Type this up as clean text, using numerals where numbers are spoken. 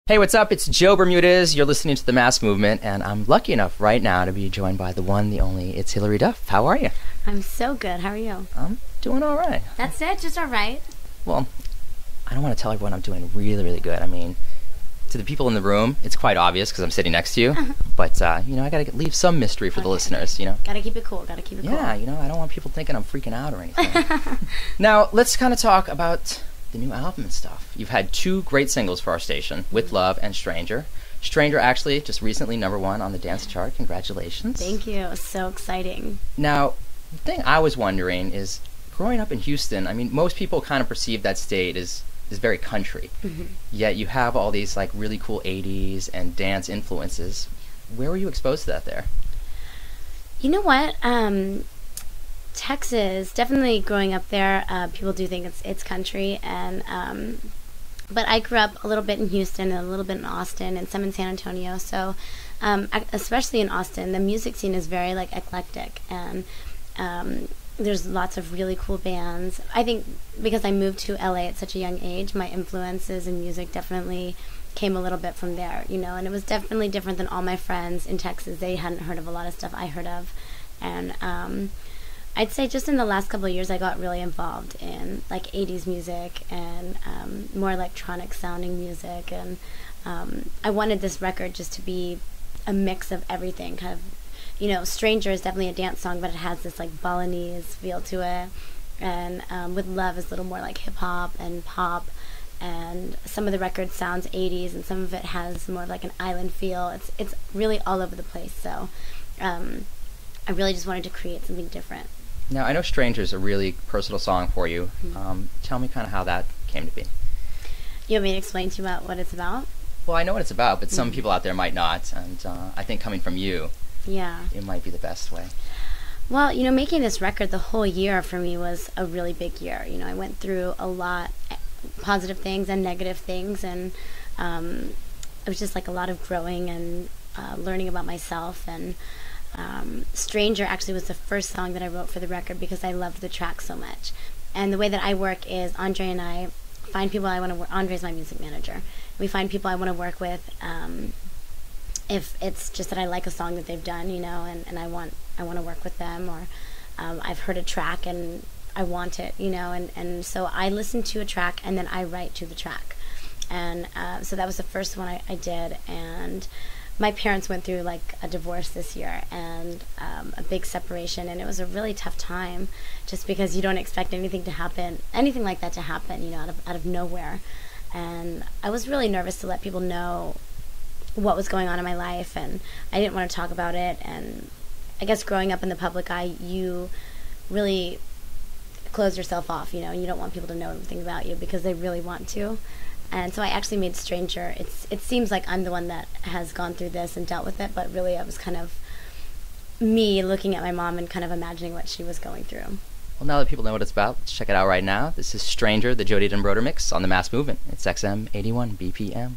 Hey, what's up? It's Joe Bermudez. You're listening to The Mass Movement, and I'm lucky enough right now to be joined by the one, the only, it's Hilary Duff. How are you? I'm so good. How are you? I'm doing all right. That's it? Just all right? Well, I don't want to tell everyone I'm doing really, really good. I mean, to the people in the room, it's quite obvious because I'm sitting next to you. But, I got to leave some mystery for the listeners, Gotta keep it cool. Gotta keep it cool. Yeah, I don't want people thinking I'm freaking out or anything. Now, let's kind of talk about the new album and stuff. You've had two great singles for our station, With Love and Stranger. Stranger actually just recently #1 on the dance chart. Congratulations. Thank you. So exciting. Now, the thing I was wondering is, growing up in Houston, I mean, most people kind of perceive that state as very country. Mm-hmm. Yet you have all these like really cool 80s and dance influences. Where were you exposed to that there? You know what? Texas, definitely growing up there, people do think it's country, and but I grew up a little bit in Houston and a little bit in Austin and some in San Antonio. So, especially in Austin, the music scene is very like eclectic, and there's lots of really cool bands. I think because I moved to LA at such a young age, my influences in music definitely came a little bit from there, and it was definitely different than all my friends in Texas. They hadn't heard of a lot of stuff I heard of, and I'd say just in the last couple of years I got really involved in like 80s music and more electronic sounding music, and I wanted this record just to be a mix of everything, kind of, Stranger is definitely a dance song, but it has this like Balinese feel to it, and With Love is a little more like hip hop and pop, and some of the record sounds 80s and some of it has more of like an island feel. It's really all over the place, so I really just wanted to create something different. Now, I know Stranger is a really personal song for you. Mm-hmm. Tell me kind of how that came to be. You want me to explain to you about what it's about? Well, I know what it's about, but some people out there might not, and I think coming from you, it might be the best way. Well, making this record the whole year for me was a really big year. I went through a lot, positive things and negative things, and it was just like a lot of growing and learning about myself, and Stranger actually was the first song that I wrote for the record because I loved the track so much. And the way that I work is Andre and I find people I want to work. Andre's my music manager. We find people I want to work with. If it's just that I like a song that they've done, and I want to work with them, or I've heard a track and I want it, and so I listen to a track and then I write to the track. And so that was the first one I did, and my parents went through like a divorce this year and a big separation, and it was a really tough time just because you don't expect anything like that to happen, out of nowhere. And I was really nervous to let people know what was going on in my life, and I didn't want to talk about it. And I guess growing up in the public eye, you really close yourself off, and you don't want people to know anything about you because they really want to. And so I actually made Stranger. It seems like I'm the one that has gone through this and dealt with it, but really it was kind of me looking at my mom and kind of imagining what she was going through. Well, now that people know what it's about, let's check it out right now. This is Stranger, the Jody Denbroder mix on The Mass Movement. It's XM 81 BPM.